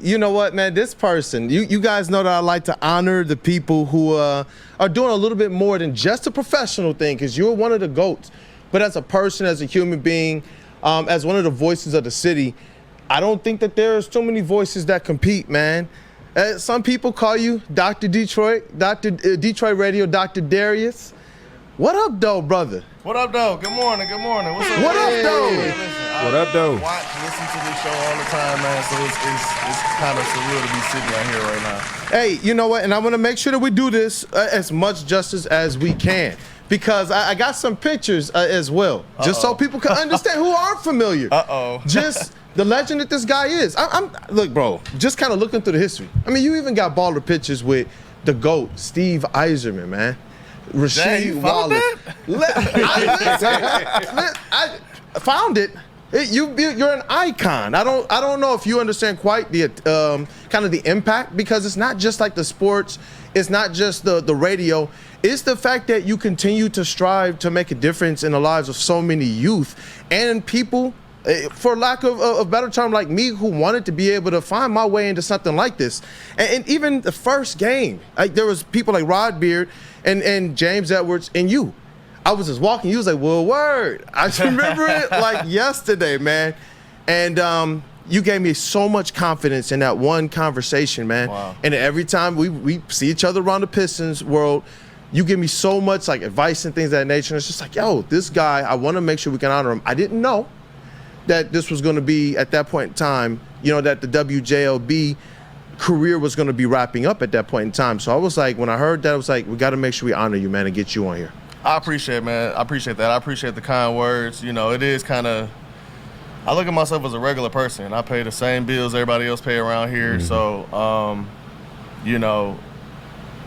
You know what, man? This person, you guys know that I like to honor the people who are doing a little bit more than just a professional thing, because you're one of the GOATs. But as a person, as a human being, as one of the voices of the city, I don't think that there's too many voices that compete, man. Some people call you Dr. Detroit, Detroit Radio, Dr. Darrius. What up, though, brother? What up, though? Good morning. What's up? What up, though? What up, though? Listen to this show all the time, man, so it's kind of surreal to be sitting out here right now. Hey, you know what? And I want to make sure that we do this as much justice as we can, because I got some pictures as well, just so people can understand who aren't familiar. Just the legend that this guy is. Look, bro, just kind of looking through the history. I mean, you even got baller pictures with the GOAT, Steve Yzerman, man. Rasheed Wallace. I found it. You're an icon. I don't know if you understand quite the kind of the impact, because it's not just like the sports, it's not just the radio. It's the fact that you continue to strive to make a difference in the lives of so many youth and people, for lack of a better term, like me, who wanted to be able to find my way into something like this. And even the first game, there was people like Rod Beard and James Edwards and you. I was just walking. You was like, Woodward. I just remember it like yesterday, man. And you gave me so much confidence in that one conversation, man. Wow. And every time we see each other around the Pistons world, you give me so much like advice and things of that nature. And it's just like, yo, this guy, I want to make sure we can honor him. I didn't know that this was going to be, at that point in time, you know, that the WJLB career was going to be wrapping up at that point in time. So I was like, when I heard that, I was like, we got to make sure we honor you, man, and get you on here. I appreciate it, man. I appreciate that. I appreciate the kind words. You know, it is kind of, I look at myself as a regular person. I pay the same bills everybody else pay around here. Mm-hmm. So, you know,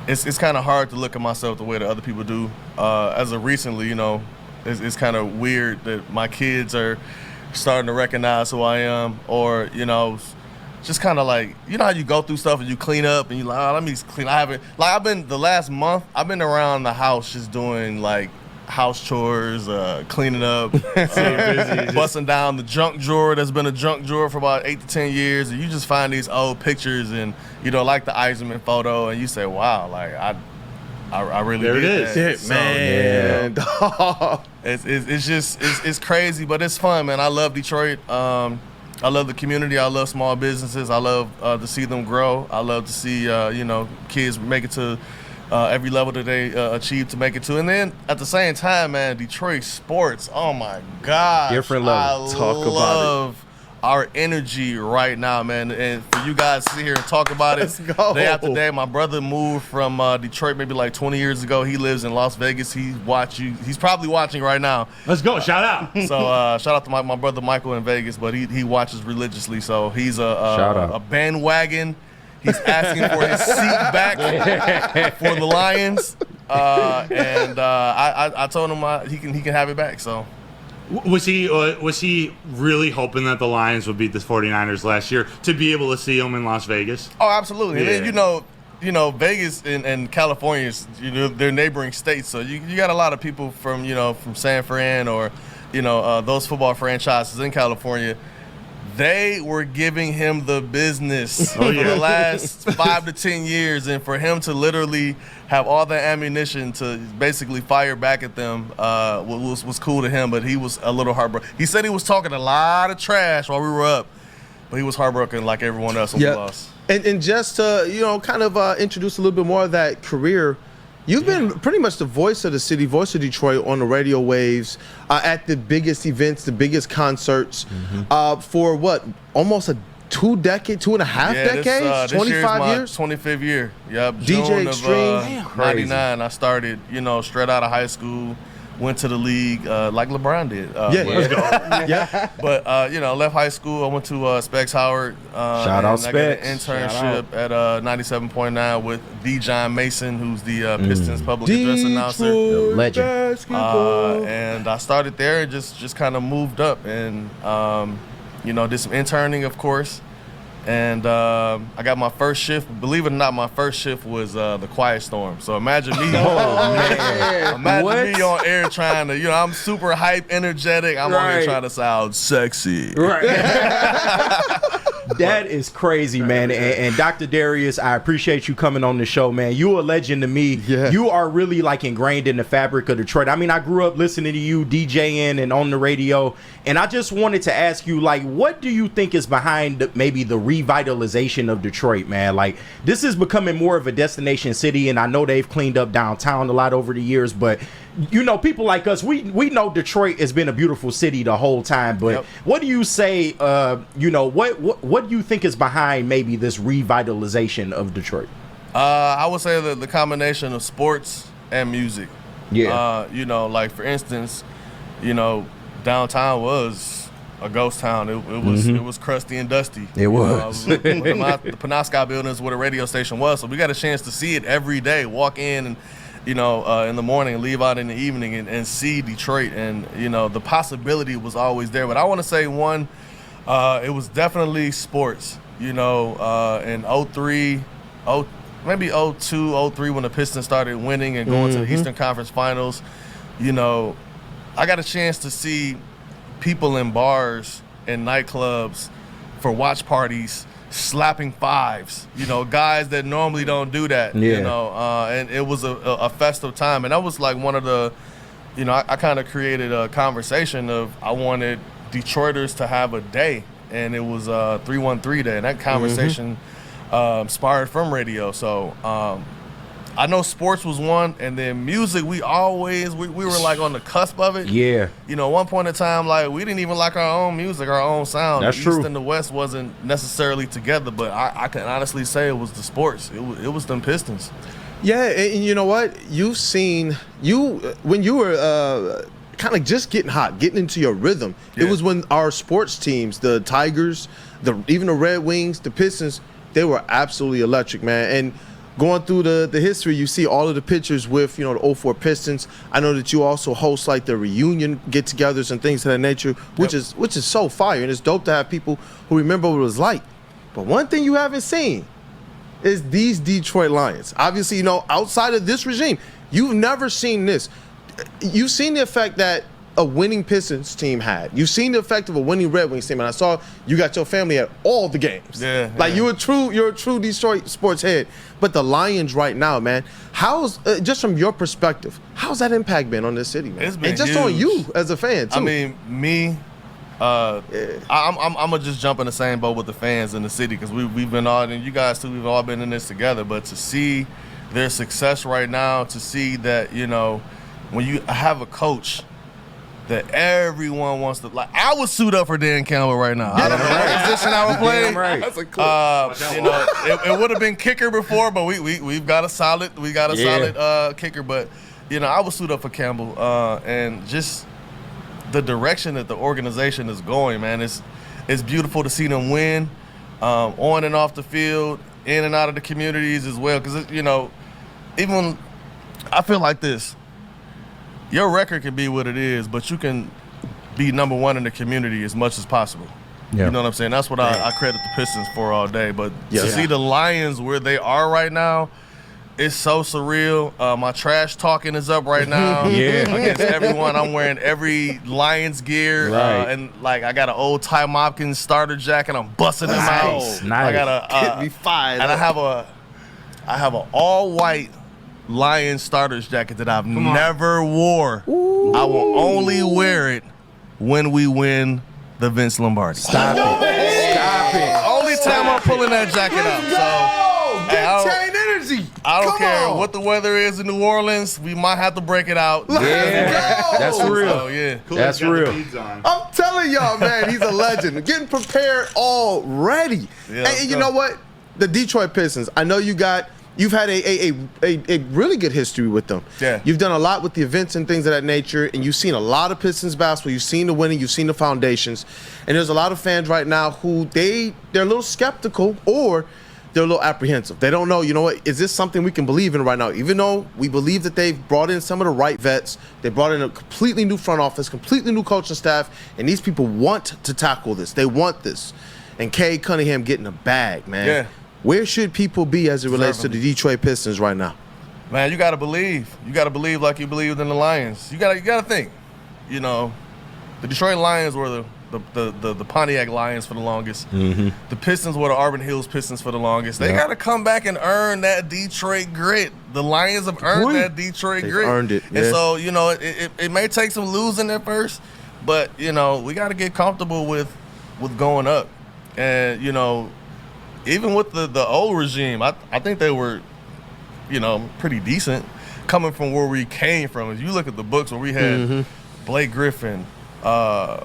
it's kind of hard to look at myself the way that other people do. As of recently, you know, it's kind of weird that my kids are starting to recognize who I am, or, you know, just kind of like, you know how you go through stuff and you clean up and you like, oh, let me clean. I've been the last month, I've been around the house just doing like house chores, cleaning up, busting down the junk drawer that's been a junk drawer for about 8 to 10 years. And you just find these old pictures and, you know, like the Yzerman photo, and you say, wow, like I really there did it is. that. So, man. It's crazy, but it's fun, man. I love Detroit. I love the community. I love small businesses. I love to see them grow. I love to see you know, kids make it to every level that they achieve to make it to. And then at the same time, man, Detroit sports. Oh my God, different level. I love our energy right now, man. And for you guys to sit here and talk about it day after day. My brother moved from Detroit maybe like 20 years ago. He lives in Las Vegas. He's probably watching right now. Let's go. Shout out. So shout out to my brother Michael in Vegas, but he watches religiously. So he's a bandwagon. He's asking for his seat back for the Lions. And I told him he can have it back. So. Was he really hoping that the Lions would beat the 49ers last year to be able to see them in Las Vegas? Oh, absolutely. Yeah. And then, you know, Vegas and California, you know, they're neighboring states, so you got a lot of people from, you know, from San Fran or, you know, those football franchises in California. They were giving him the business for the last 5 to 10 years, and for him to literally have all the ammunition to basically fire back at them was cool to him, but he was a little heartbroken. He said he was talking a lot of trash while we were up, but he was heartbroken like everyone else when we lost. And just to, you know, kind of introduce a little bit more of that career, you've been pretty much the voice of the city, voice of Detroit on the radio waves, at the biggest events, the biggest concerts, for what, almost a 2.5 decades? 25 years? 25th year. Yep. DJ June Extreme. of 99, I started, you know, straight out of high school, went to the league like LeBron did. Let's go. But, you know, left high school. I went to Specs Howard. Shout out Specs. I got an internship at 97.9 with D. John Mason, who's the Pistons public address announcer. The legend. And I started there and just kind of moved up and, you know, did some interning, of course. And I got my first shift. Believe it or not, my first shift was the Quiet Storm. So imagine me, imagine me on air trying to, you know, I'm super hype, energetic. I'm on here trying to sound sexy. Right. That is crazy, man. And Dr. Darrius, I appreciate you coming on the show, man. You a legend to me. Yeah. You are really like ingrained in the fabric of Detroit. I mean, I grew up listening to you DJing and on the radio, and I just wanted to ask you, like, what do you think is behind maybe the revitalization of Detroit, man? Like, this is becoming more of a destination city, and I know they've cleaned up downtown a lot over the years, but you know, people like us, we know Detroit has been a beautiful city the whole time, but what do you say, you know, what do you think is behind maybe this revitalization of Detroit? I would say the combination of sports and music. Yeah. You know, like for instance, you know, downtown was a ghost town. It was crusty and dusty. It was. The Penobscot building is where the radio station was, so we got a chance to see it every day. Walk in and, you know, in the morning, leave out in the evening and see Detroit. And, you know, the possibility was always there. But I want to say one, it was definitely sports. You know, in 03, maybe 02, 03 when the Pistons started winning and going to the Eastern Conference Finals, you know, I got a chance to see people in bars and nightclubs for watch parties slapping fives, you know, guys that normally don't do that, you know, and it was a festive time. And that was like one of the, you know, I kind of created a conversation of I wanted Detroiters to have a day, and it was 313 Day, and that conversation inspired from radio. So I know sports was one, and then music, we were like on the cusp of it. Yeah. You know, one point in time, like we didn't even like our own music, our own sound. That's the true. East and the West wasn't necessarily together, but I can honestly say it was the sports. It was them Pistons. Yeah, and you know what? You've seen when you were kind of just getting hot, getting into your rhythm. Yeah. It was when our sports teams, the Tigers, even the Red Wings, the Pistons, they were absolutely electric, man. And going through the history, you see all of the pictures with, you know, the 04 Pistons. I know that you also host like the reunion get-togethers and things of that nature, which is so fire, and it's dope to have people who remember what it was like. But one thing you haven't seen is these Detroit Lions. Obviously, you know, outside of this regime, you've never seen this. You've seen the effect that a winning Pistons team had. You've seen the effect of a winning Red Wings team, and I saw you got your family at all the games. Yeah, like you're a true Detroit sports head. But the Lions right now, man, how's just from your perspective, how's that impact been on this city, man? It's been and just huge. on you as a fan too. I mean, me, I'm gonna just jump in the same boat with the fans in the city, because we've been all, and you guys too, we've all been in this together. But to see their success right now, to see that, you know, when you have a coach that everyone wants to, like, I would suit up for Dan Campbell right now. I don't know what position I would play. Right. That's a clip. You know, it would have been kicker before, but we've got a solid kicker. But you know, I would suit up for Campbell, and just the direction that the organization is going, man. It's beautiful to see them win, on and off the field, in and out of the communities as well. Because you know, even I feel like this. Your record can be what it is, but you can be number one in the community as much as possible. Yeah. You know what I'm saying? That's what I credit the Pistons for all day. But to see the Lions where they are right now, it's so surreal. My trash talking is up right now. Against everyone. I'm wearing every Lions gear. Right. And, like, I got an old Ty Mopkins starter jacket. I'm busting them out. Nice. I got Get me fired. And I have an all-white Lions starters jacket that I've never wore. Ooh. I will only wear it when we win the Vince Lombardi. Stop it. Only time I'm pulling that jacket out. So Get energy. I don't care what the weather is in New Orleans. We might have to break it out. That's real. So, yeah. Cool, That's got the real. beads on. I'm telling y'all, man, he's a legend. Getting prepared already. Yeah, and you know what? The Detroit Pistons, I know you've had a really good history with them. Yeah. You've done a lot with the events and things of that nature, and you've seen a lot of Pistons basketball. You've seen the winning, you've seen the foundations. And there's a lot of fans right now who they're a little skeptical, or they're a little apprehensive. They don't know, you know what, is this something we can believe in right now? Even though we believe that they've brought in some of the right vets, they brought in a completely new front office, completely new coaching staff, and these people want to tackle this. They want this. And Cade Cunningham getting a bag, man. Yeah. Where should people be as it relates to the Detroit Pistons right now? Man, you got to believe. You got to believe like you believed in the Lions. You got to think. You know, the Detroit Lions were the Pontiac Lions for the longest. Mm-hmm. The Pistons were the Auburn Hills Pistons for the longest. They got to come back and earn that Detroit grit. The Lions have earned that Detroit grit. Earned it. And so, you know, it may take some losing at first, but, you know, we got to get comfortable with going up. And, you know, even with the old regime, I think they were, you know, pretty decent coming from where we came from. As you look at the books where we had Blake Griffin, Derrick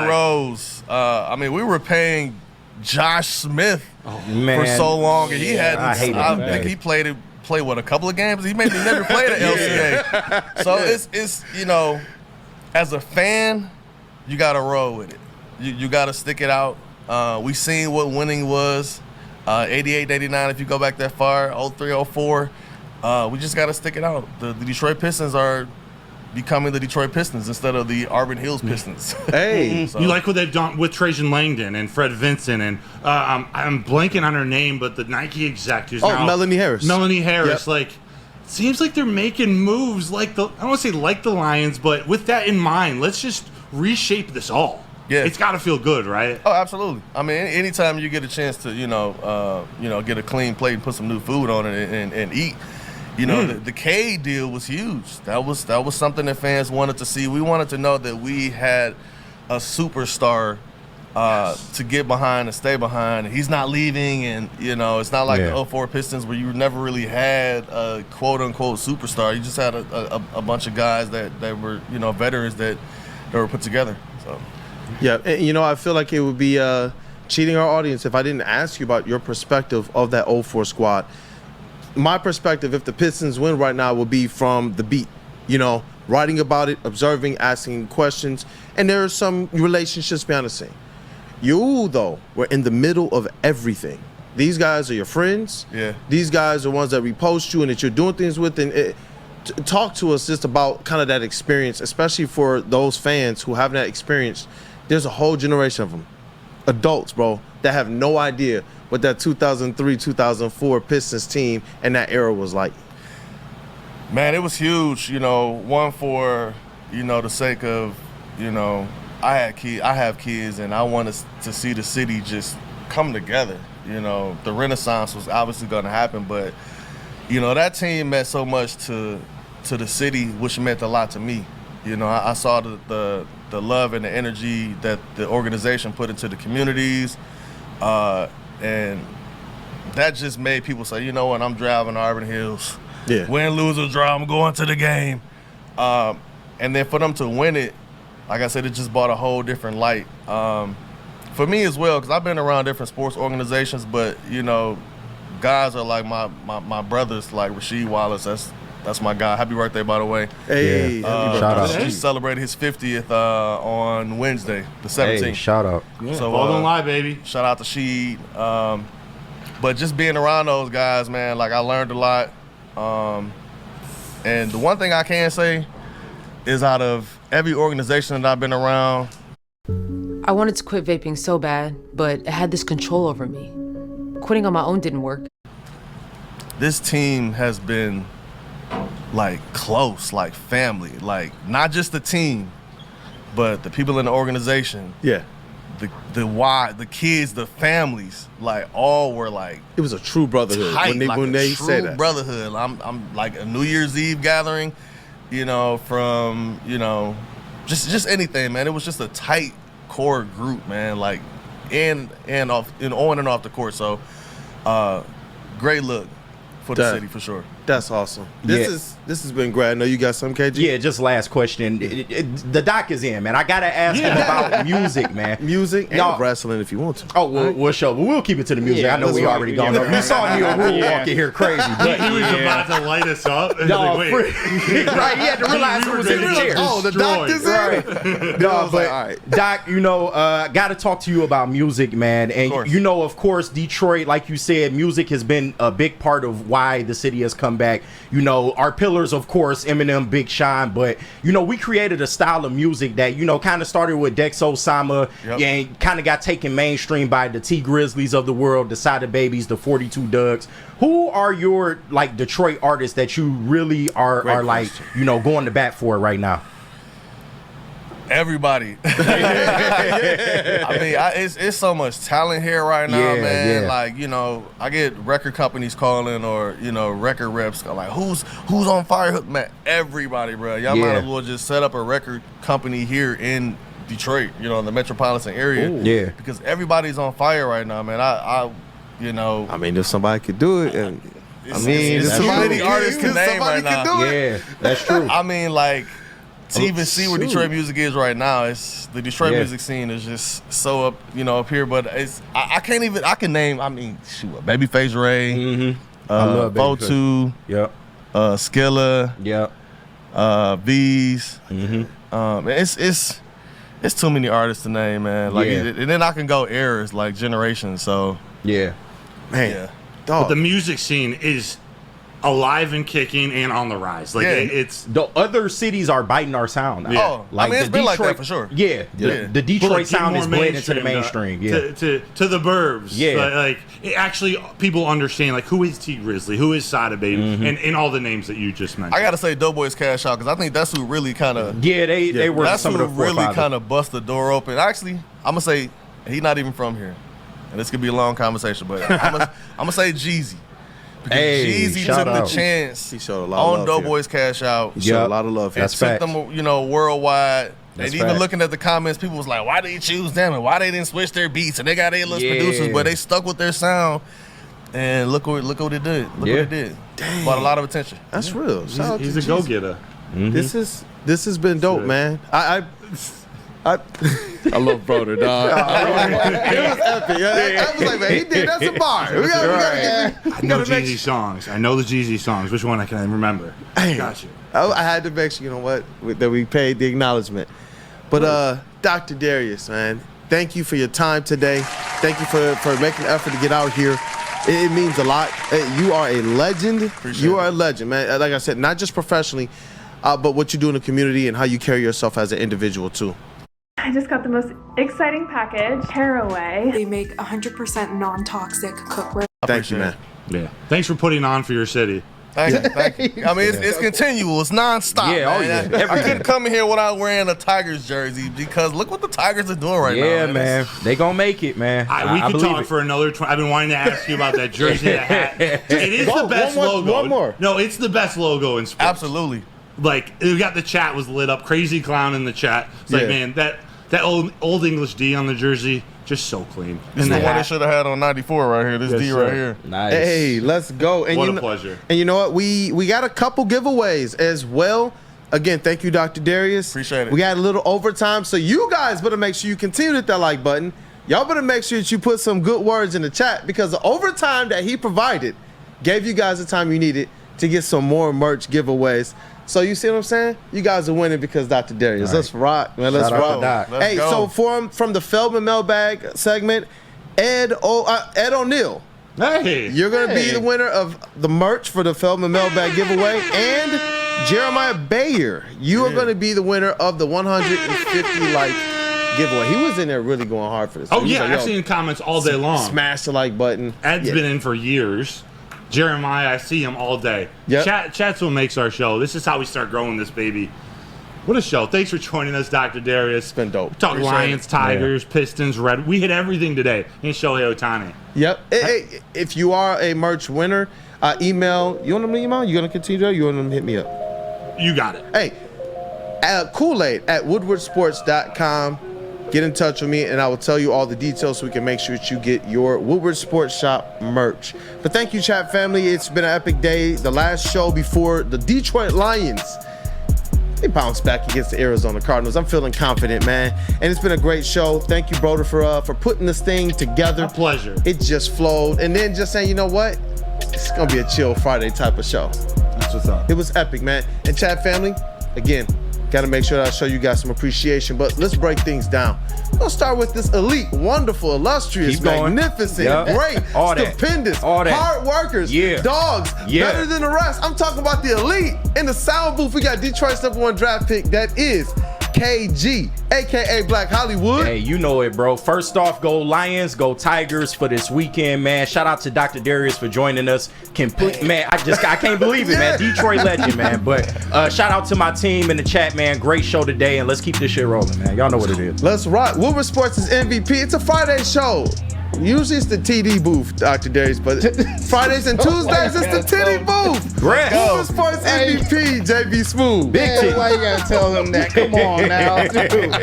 Rose. I mean, we were paying Josh Smith for so long, and he hadn't. I think he played what, a couple of games. He maybe never played at LCA. So it's you know, as a fan, you got to roll with it. You got to stick it out. We seen what winning was, 88, 89. If you go back that far, 03, 04. We just got to stick it out. The Detroit Pistons are becoming the Detroit Pistons instead of the Auburn Hills Pistons. Hey, so. You like what they've done with Trajan Langdon and Fred Vinson and I'm blanking on her name, but the Nike exec who's now Melanie Harris. Yep. Like, seems like they're making moves like I don't want to say like the Lions, but with that in mind, let's just reshape this all. Yeah, it's got to feel good, right? Oh, absolutely. I mean, anytime you get a chance to, get a clean plate and put some new food on it and eat. You know, the K deal was huge. That was something that fans wanted to see. We wanted to know that we had a superstar to get behind and stay behind. And he's not leaving, and, you know, it's not like the 04 Pistons where you never really had a quote-unquote superstar. You just had a bunch of guys that were, you know, veterans that were put together. So, yeah, and, you know, I feel like it would be cheating our audience if I didn't ask you about your perspective of that 04 squad. My perspective, if the Pistons win right now, will be from the beat, you know, writing about it, observing, asking questions, and there are some relationships behind the scene. You, though, were in the middle of everything. These guys are your friends. Yeah. These guys are ones that repost you and that you're doing things with. And talk to us just about kind of that experience, especially for those fans who haven't that experience. There's a whole generation of them, adults, bro, that have no idea what that 2003-2004 Pistons team and that era was like. Man, it was huge, you know, one for, you know, the sake of, you know, I have kids, and I wanted to see the city just come together. You know, the Renaissance was obviously going to happen, but, you know, that team meant so much to the city, which meant a lot to me. You know, I saw the love and the energy that the organization put into the communities, and that just made people say, you know what, I'm driving to Auburn Hills. Yeah. Win, lose, or draw, I'm going to the game. And then for them to win it, like I said, it just brought a whole different light. For me as well, because I've been around different sports organizations, but, you know, guys are like my brothers, like Rasheed Wallace. That's my guy. Happy birthday, by the way. Hey, shout out. He celebrated his 50th on Wednesday, the 17th. Hey, shout out. Yeah, so, don't lie, baby. Shout out to Sheed. But just being around those guys, man, like, I learned a lot. And the one thing I can say is, out of every organization that I've been around, I wanted to quit vaping so bad, but it had this control over me. Quitting on my own didn't work. this team has been like close, like family, like not just the team, but the people in the organization. Yeah. The kids, the families, like all were like It was a true brotherhood tight, when they true said that. brotherhood. I'm like a New Year's Eve gathering, from just anything, man. It was just a tight core group, man. Like on and off the court. So great look for the city for sure. That's awesome. This has been great. I know you got some, KG. Yeah, just last question. The doc is in, man. I gotta ask him about music, man. Music and wrestling if you want to. Oh, we'll keep it to the music. Yeah, I know we already gone over. You saw Neil Rule walking here crazy. But he was about to light us up. And no, like, wait. Right, he had to realize who was in the chair. Oh, the doctor's in. No, but all right. Doc, got to talk to you about music, man. And of course, Detroit, like you said, music has been a big part of why the city has come back. Our pillars, of course, Eminem, Big Sean, but we created a style of music that kind of started with Dexo Sama, and kind of got taken mainstream by the T Grizzlies of the world, the Sada Babies, the 42 Dugs. Who are your Detroit artists that you really are like going to bat for right now? Everybody. I mean, it's so much talent here right now, man. Yeah. Like, you know, I get record companies calling or, you know, record reps like, who's on fire? Man, everybody, bro. Y'all might as well just set up a record company here in Detroit, you know, in the metropolitan area. Ooh. Yeah. Because everybody's on fire right now, man. I you know. I mean, if somebody could do it, and there's so many artists can name right now. Yeah, that's true. I mean, like, to even see where Detroit music is right now, it's the Detroit music scene is just so up here. But it's I can name. I mean, shoot, Babyface Ray, I love Fotu, Skilla, V's. It's too many artists to name, man. Like, and then I can go eras like generations. So man. But the music scene is alive and kicking and on the rise. Like it's the other cities are biting our sound now. Oh, like, I mean, it's been like that for sure. Yeah, the Detroit sound is blending into the mainstream. To the burbs. Yeah, like it actually people understand like who is T Grizzly, who is Sada Baby, and all the names that you just mentioned. I gotta say Doughboys Cash Out because I think that's who really kind of they were that's some who of the really kind of bust the door open. Actually, I'm gonna say he's not even from here, and this could be a long conversation, but I'm gonna say Jeezy. Because Jeezy took the chance he showed a lot on Doughboys Cash Out. He showed a lot of love here. That's took them, you know, worldwide. And even looking at the comments, people was like, why did he choose them? And why they didn't switch their beats? And they got A-list producers, but they stuck with their sound. And look what it did. Look what it did. Dang. Brought a lot of attention. That's real. He's a go-getter. This has been dope, man. I love Broder, dog. It was epic. I was like, man, he did. That's a bar. We gotta I know Jeezy songs. I know the Jeezy songs. Which one I can remember? Got you. I had to make sure, you know what, that we paid the acknowledgement. But Dr. Darrius, man, thank you for your time today. Thank you for making the effort to get out here. It means a lot. You are a legend. Appreciate a legend, man. Like I said, not just professionally, but what you do in the community and how you carry yourself as an individual too. I just got the most exciting package, Caraway. They make 100% non-toxic cookware. Thank you, man. Yeah. Thanks for putting on for your city. Thank you. I mean, it's continual. It's nonstop. Yeah, I couldn't come in here without wearing a Tigers jersey because look what the Tigers are doing right now. Yeah, man. They gonna make it, man. We could talk for another 20. I've been wanting to ask you about that jersey, that hat. It is the best logo. One more. No, it's the best logo in sports. Absolutely. Like, we got the chat was lit up. Crazy Clown in the chat. It's like, man, that old English D on the jersey, just so clean. This is the one they should have had on 94 right here. This D right here. Nice. Hey, let's go. And what a pleasure. And you know what? We got a couple giveaways as well. Again, thank you, Dr. Darrius. Appreciate it. We got a little overtime, so you guys better make sure you continue to hit that like button. Y'all better make sure that you put some good words in the chat because the overtime that he provided gave you guys the time you needed to get some more merch giveaways. So you see what I'm saying? You guys are winning because Dr. Darrius. Right. Let's rock, man. Let's rock. Hey, so from the Feldman Mailbag segment, Ed O'Neill. Hey, you're gonna be the winner of the merch for the Feldman Mailbag giveaway, and Jeremiah Bayer, you are gonna be the winner of the 150 like giveaway. He was in there really going hard for this. Oh yeah, I've seen comments all day long. Smash the like button. Ed's been in for years. Jeremiah, I see him all day. Yep. Chat's what makes our show. This is how we start growing this baby. What a show. Thanks for joining us, Dr. Darrius. It's been dope. Talk Lions, Tigers, Pistons, Red. We hit everything today. And Shohei Ohtani. Yep. Hey, if you are a merch winner, email. You want them to email? You going to continue to? You want them to hit me up? You got it. Hey, Kool-Aid at woodwardsports.com. Get in touch with me, and I will tell you all the details so we can make sure that you get your Woodward Sports Shop merch. But thank you, chat family. It's been an epic day. The last show before the Detroit Lions. They bounced back against the Arizona Cardinals. I'm feeling confident, man. And it's been a great show. Thank you, Broder, for putting this thing together. A pleasure. It just flowed. And then just saying, you know what? It's going to be a chill Friday type of show. That's what's up. It was epic, man. And chat family, again, got to make sure that I show you guys some appreciation, but let's break things down. We'll start with this elite, wonderful, illustrious, magnificent, great, stupendous, hard workers, dogs, better than the rest. I'm talking about the elite. In the sound booth, we got Detroit's #1 draft pick. That is KG, aka Black Hollywood. Hey, you know it, bro. First off, go Lions, go Tigers for this weekend, man. Shout out to Dr. Darrius for joining us. Man, I can't believe it, man. Detroit legend, man. But shout out to my team in the chat, man. Great show today, and let's keep this shit rolling, man. Y'all know what it is. Let's rock. Woodward Sports is MVP. It's a Friday show. Usually it's the TD booth, Dr. Darrius, but Fridays and Tuesdays it's the TD booth. Woodward Sports MVP, JB Smooth. Big T. Why you gotta tell him that? Come on now, dude.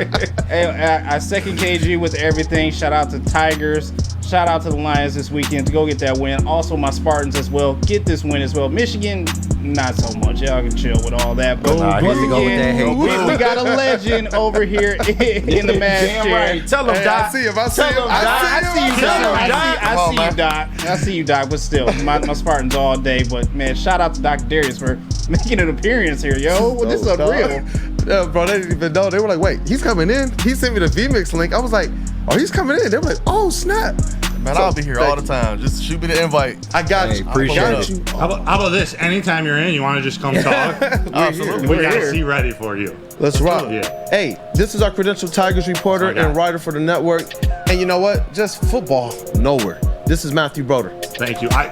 Hey, I second KG with everything. Shout out to Tigers. Shout out to the Lions this weekend to go get that win. Also my Spartans as well. Get this win as well. Michigan, not so much. Y'all can chill with all that. But here we go with that hate. we got a legend over here in the match. Damn right. Tell him, Doc. I see him. I see you, Doc. But still, my Spartans all day. But man, shout out to Dr. Darrius for making an appearance here, yo. Well, this is unreal. Yeah, bro, they didn't even know. They were like, wait, he's coming in. He sent me the VMix link. I was like, oh, he's coming in. They were like, oh, snap. Man, I'll be here all the time. Just shoot me the invite. I got you. Appreciate you. How about this? Anytime you're in, you want to just come talk? Absolutely. We got a seat ready for you. Let's rock. Yeah. Hey, this is our credentialed Tigers reporter and writer for the network. And you know what? Just football, nowhere. This is Matthew Broder. Thank you. I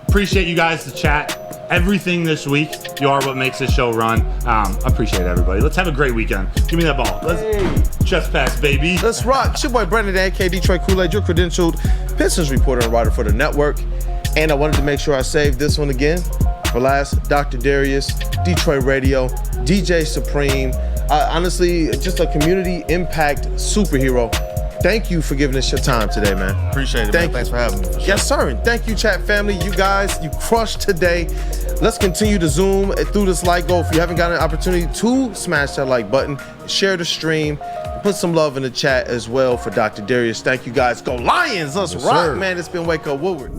appreciate you guys to chat. Everything this week, you are what makes this show run. I appreciate everybody. Let's have a great weekend. Give me that ball. Let's chest pass, baby. Let's rock. It's your boy Brandon Dent, aka Detroit Kool-Aid, your credentialed Pistons reporter and writer for the network. And I wanted to make sure I saved this one again for last. Dr. Darrius, Detroit Radio, DJ Supreme. Honestly, just a community impact superhero. Thank you for giving us your time today, man. Appreciate it, man. Thanks for having me. Yes, sir. And thank you, chat family. You guys, you crushed today. Let's continue to zoom through this like goal. If you haven't gotten an opportunity to smash that like button, share the stream, put some love in the chat as well for Dr. Darrius. Thank you guys. Go Lions. Let's rock, man. It's been Wake Up Woodward.